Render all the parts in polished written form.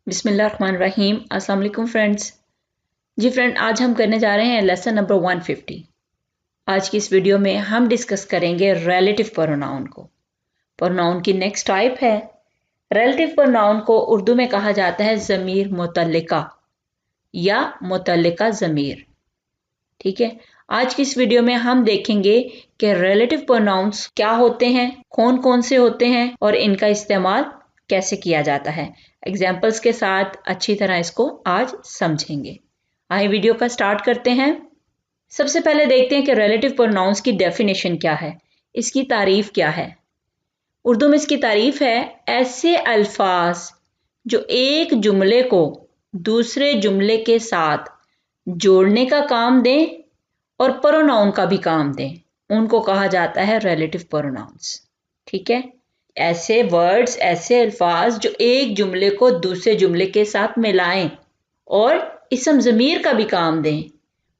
बिस्मिल्लाहिर्रहमानिर्रहीम। अस्सलाम वालेकुम फ्रेंड्स। जी फ्रेंड, आज हम करने जा रहे हैं लेसन नंबर 150। आज की इस वीडियो में हम डिस्कस करेंगे रिलेटिव प्रोनाउन को। प्रोनाउन की नेक्स्ट टाइप है रिलेटिव प्रोनाउन को उर्दू में कहा जाता है ज़मीर मुतल्लिका या मुतल्लिका ज़मीर। ठीक है, आज की इस वीडियो में हम देखेंगे कि रिलेटिव प्रोनाउंस क्या होते हैं, कौन कौन से होते हैं और इनका इस्तेमाल कैसे किया जाता है। एग्जाम्पल्स के साथ अच्छी तरह इसको आज समझेंगे। आइए वीडियो का स्टार्ट करते हैं। सबसे पहले देखते हैं कि रिलेटिव प्रोनाउंस की डेफिनेशन क्या है, इसकी तारीफ क्या है। उर्दू में इसकी तारीफ है ऐसे अल्फाज जो एक जुमले को दूसरे जुमले के साथ जोड़ने का काम दें और प्रोनाउन का भी काम दें, उनको कहा जाता है रिलेटिव प्रोनाउंस। ठीक है, ऐसे वर्ड्स, ऐसे अल्फाज जो एक जुमले को दूसरे जुमले के साथ मिलाएं और इसम ज़मीर का भी काम दें,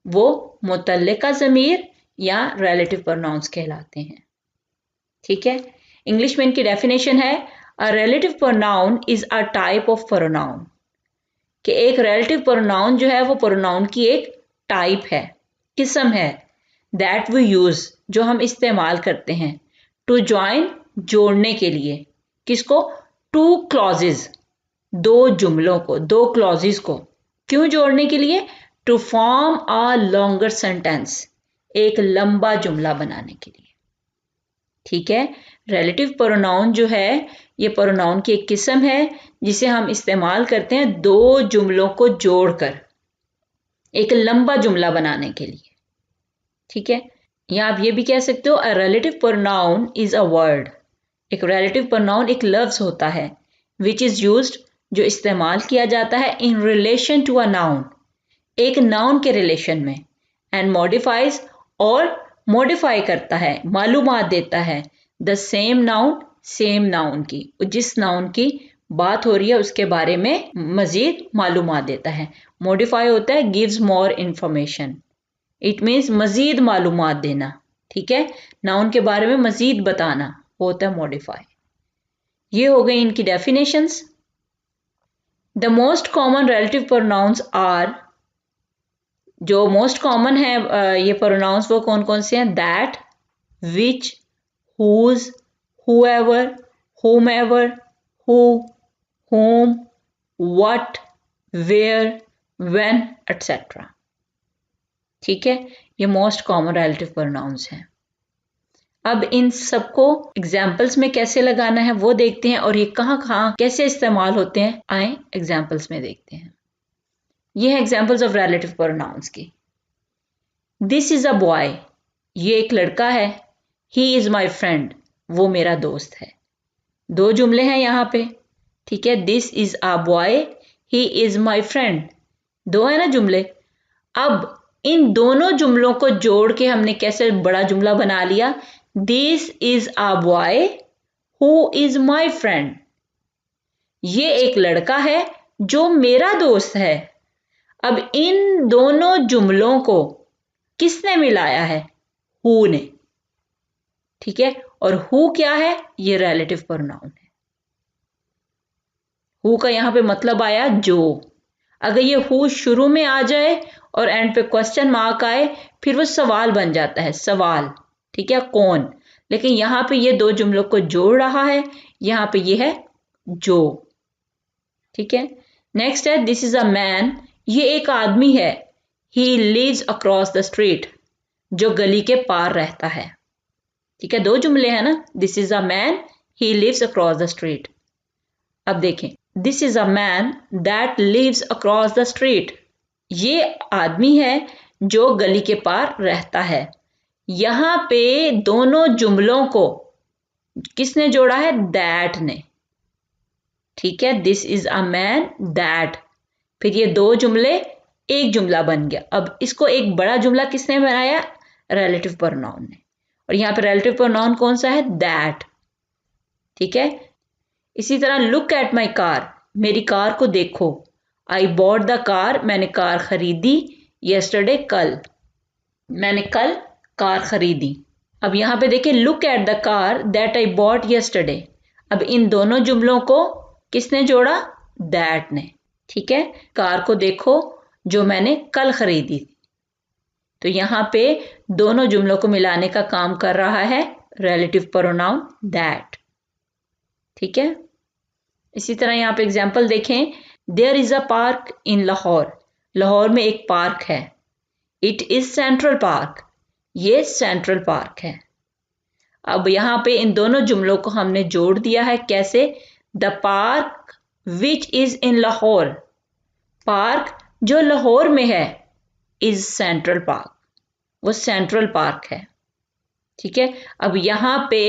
वो मुतल्लिका ज़मीर या रिलेटिव प्रोनाउंस कहलाते हैं। ठीक है, इंग्लिश में इनकी डेफिनेशन है अ relative pronoun is a type of pronoun, कि एक रिलेटिव प्रोनाउन जो है वो प्रोनाउन की एक टाइप है, किस्म है, दैट वी यूज, जो हम इस्तेमाल करते हैं, टू ज्वाइन, जोड़ने के लिए, किसको, टू क्लॉजेज, दो जुमलों को, दो क्लॉजेज को। क्यों जोड़ने के लिए, to form a longer sentence, एक लंबा जुमला बनाने के लिए। ठीक है, रिलेटिव प्रोनाउन जो है ये प्रोनाउन की एक किस्म है जिसे हम इस्तेमाल करते हैं दो जुमलों को जोड़कर एक लंबा जुमला बनाने के लिए। ठीक है, या आप ये भी कह सकते हो अ relative pronoun is a word. एक रिलेटिव प्रोनाउन एक लफ्ज होता है विच इज यूज्ड, जो इस्तेमाल किया जाता है in relation to a noun, एक नाउन के रिलेशन में, एंड मॉडिफाइज, और मॉडिफाई करता है, मालूमात देता है the same noun, same noun की, जिस नाउन की बात हो रही है उसके बारे में मजीद मालूमात देता है। मॉडिफाई होता है gives more information, it means मजीद मालूमात देना। ठीक है, नाउन के बारे में मजीद बताना होता है मॉडिफाई। ये हो गई इनकी definitions. The most common relative pronouns are, जो मोस्ट कॉमन है ये प्रोनाउंस वो कौन कौन से हैं, that, which, whose, whoever, whomever, who, whom, what, where, when, etc. ठीक है, ये मोस्ट कॉमन रिलेटिव प्रोनाउंस हैं। अब इन सबको एग्जाम्पल्स में कैसे लगाना है वो देखते हैं, और ये कहाँ कहाँ कैसे इस्तेमाल होते हैं, आए एग्जाम्पल्स में देखते हैं। ये है एग्जाम्पल्स ऑफ रिलेटिव प्रोनाउंस की। दिस इज अ बॉय, ये एक लड़का है। ही इज माई फ्रेंड, वो मेरा दोस्त है। दो जुमले हैं यहाँ पे। ठीक है, this is a boy, he is my friend, दो है ना जुमले। अब इन दोनों जुमलों को जोड़ के हमने कैसे बड़ा जुमला बना लिया, this is a boy who is my friend, ये एक लड़का है जो मेरा दोस्त है। अब इन दोनों जुमलों को किसने मिलाया है, हु ने। ठीक है, और हु क्या है, ये रिलेटिव प्रोनाउन है। हु का यहां पे मतलब आया जो। अगर ये हु शुरू में आ जाए और एंड पे क्वेश्चन मार्क आए, फिर वो सवाल बन जाता है, सवाल। ठीक है, कौन। लेकिन यहां पे ये दो जुमलों को जोड़ रहा है, यहां पे ये है जो। ठीक है, नेक्स्ट है दिस इज अ मैन, ये एक आदमी है। He lives across the street, जो गली के पार रहता है। ठीक है, दो जुमले हैं ना, this is a man, he lives across the street. अब देखें, this is a man that lives across the street, ये आदमी है जो गली के पार रहता है। यहां पे दोनों जुमलों को किसने जोड़ा है, दैट ने। ठीक है, this is a man that, फिर ये दो जुमले एक जुमला बन गया। अब इसको एक बड़ा जुमला किसने बनाया, रिलेटिव प्रोनाउन ने। और यहां पे रिलेटिव प्रोनाउन कौन सा है, दैट। ठीक है, इसी तरह लुक एट माई कार, मेरी कार को देखो। आई बॉट द कार, मैंने कार खरीदी। यस्टरडे, कल, मैंने कल कार खरीदी। अब यहां पे देखिए, look at the car that I bought yesterday. अब इन दोनों जुमलों को किसने जोड़ा, दैट ने। ठीक है, कार को देखो जो मैंने कल खरीदी थी। तो यहाँ पे दोनों जुमलों को मिलाने का काम कर रहा है रिलेटिव प्रोनाउन दैट। ठीक है, इसी तरह यहाँ पे एग्जाम्पल देखें, there is a park in Lahore. Lahore में एक पार्क है। इट इज सेंट्रल पार्क, ये सेंट्रल पार्क है। अब यहाँ पे इन दोनों जुमलों को हमने जोड़ दिया है। कैसे? The park which is in Lahore, park जो लाहौर में है, इज सेंट्रल पार्क, वो सेंट्रल पार्क है। ठीक है, अब यहाँ पे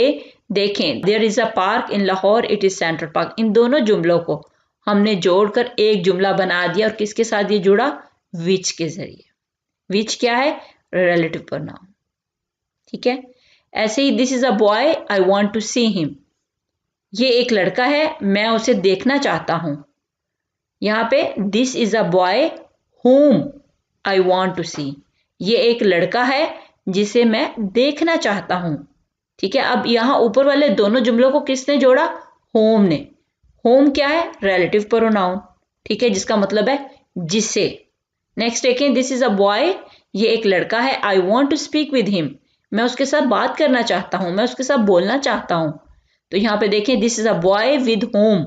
देखें, there is a park in Lahore, it is central park. इन दोनों जुमलों को हमने जोड़कर एक जुमला बना दिया। और किसके साथ ये जुड़ा? विच के जरिए। विच क्या है? Relative pronoun. ठीक है, ऐसे ही this is a boy, I want to see him. ये एक लड़का है, मैं उसे देखना चाहता हूं। यहाँ पे this is a boy whom I want to see, ये एक लड़का है जिसे मैं देखना चाहता हूं। ठीक है, अब यहाँ ऊपर वाले दोनों जुमलों को किसने जोड़ा? होम ने। होम क्या है? Relative pronoun. ठीक है, जिसका मतलब है जिसे। नेक्स्ट देखें, दिस इज अ बॉय, ये एक लड़का है, I want to speak with him, मैं उसके साथ बात करना चाहता हूं, मैं उसके साथ बोलना चाहता हूं। तो यहाँ पे देखें, this is a boy with whom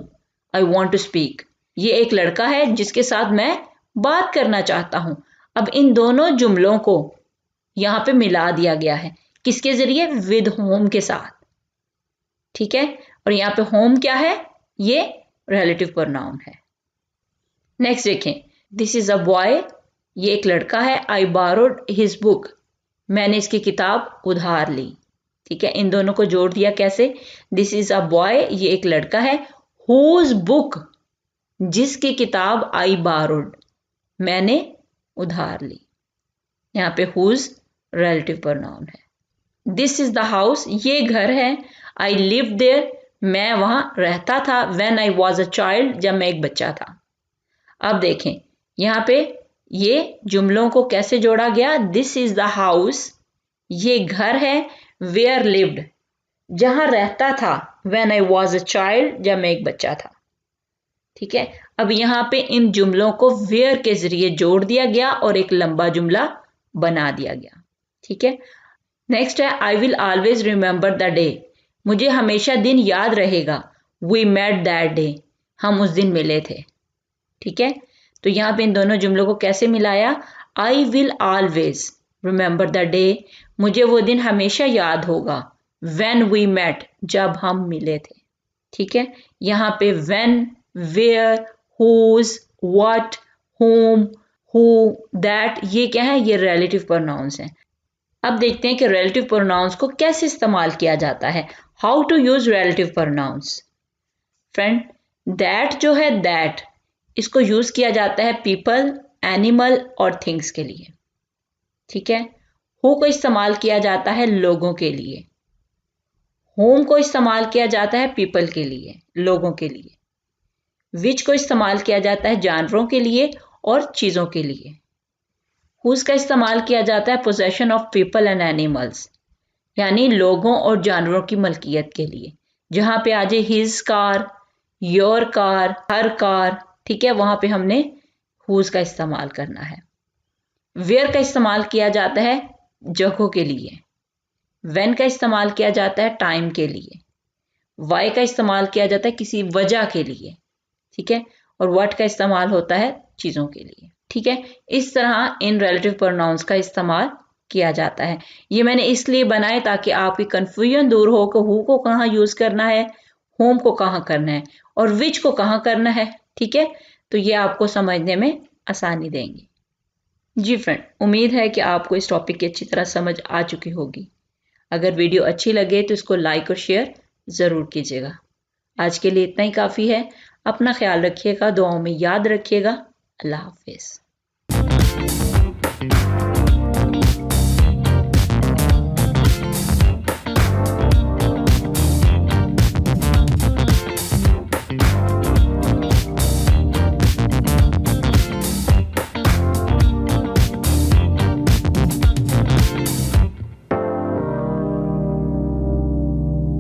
I want to speak, ये एक लड़का है जिसके साथ मैं बात करना चाहता हूं। अब इन दोनों जुमलों को यहाँ पे मिला दिया गया है। किसके जरिए? विद होम के साथ। ठीक है, और यहाँ पे होम क्या है? ये रिलेटिव प्रोनाउन है। नेक्स्ट देखें, दिस इज अ बॉय, ये एक लड़का है, आई बारोड हिज बुक, मैंने इसकी किताब उधार ली। ठीक है, इन दोनों को जोड़ दिया। कैसे? दिस इज अ बॉय, ये एक लड़का है, हुज बुक, जिसकी किताब आई बारोड, मैंने उधार ली। यहाँ पे हुज रिलेटिव प्रोनाउन है। दिस इज द हाउस, ये घर है, आई लिव देयर, मैं वहां रहता था, when I was a child, जब मैं एक बच्चा था। अब देखें, यहाँ पे ये जुमलों को कैसे जोड़ा गया? दिस इज द हाउस, ये घर है, वेयर लिव्ड, जहां रहता था, when I was a child, जब मैं एक बच्चा था। ठीक है, अब यहाँ पे इन जुमलों को वेयर के जरिए जोड़ दिया गया और एक लंबा जुमला बना दिया गया। ठीक है, नेक्स्ट है, I will always remember the day, मुझे हमेशा दिन याद रहेगा, वी मेट दैट डे, हम उस दिन मिले थे। ठीक है, तो यहाँ पे इन दोनों जुमलों को कैसे मिलाया? I will always remember the day, मुझे वो दिन हमेशा याद होगा, व्हेन वी मेट, जब हम मिले थे। ठीक है, यहाँ पे when, where, whose, what, whom, who, that, ये क्या है? ये रिलेटिव प्रोनाउंस हैं। अब देखते हैं कि रिलेटिव प्रोनाउंस को कैसे इस्तेमाल किया जाता है। How to use relative pronouns. Friend, that जो है, दैट, इसको यूज किया जाता है पीपल, एनिमल और थिंग्स के लिए। ठीक है, हु को इस्तेमाल किया जाता है लोगों के लिए, होम को इस्तेमाल किया जाता है पीपल के लिए, लोगों के लिए, विच को इस्तेमाल किया जाता है जानवरों के लिए और चीजों के लिए, हुज का इस्तेमाल किया जाता है possession of people and animals, यानी लोगों और जानवरों की मलकियत के लिए। जहां पे आ जाए his car, your car, her car, ठीक है, वहां पे हमने हुज का इस्तेमाल करना है। वेयर का इस्तेमाल किया जाता है जगहों के लिए, व्हेन का इस्तेमाल किया जाता है टाइम के लिए, वाई का इस्तेमाल किया जाता है किसी वजह के लिए। ठीक है, और व्हाट का इस्तेमाल होता है चीजों के लिए। ठीक है, इस तरह इन रिलेटिव प्रोनाउंस का इस्तेमाल किया जाता है। ये मैंने इसलिए बनाए ताकि आपकी कंफ्यूजन दूर हो कि हु को कहाँ यूज करना है, होम को कहाँ करना है और विच को कहाँ करना है। ठीक है, तो ये आपको समझने में आसानी देंगे। जी फ्रेंड, उम्मीद है कि आपको इस टॉपिक की अच्छी तरह समझ आ चुकी होगी। अगर वीडियो अच्छी लगे तो इसको लाइक और शेयर ज़रूर कीजिएगा। आज के लिए इतना ही काफ़ी है। अपना ख्याल रखिएगा, दुआओं में याद रखिएगा। अल्लाह हाफिज़।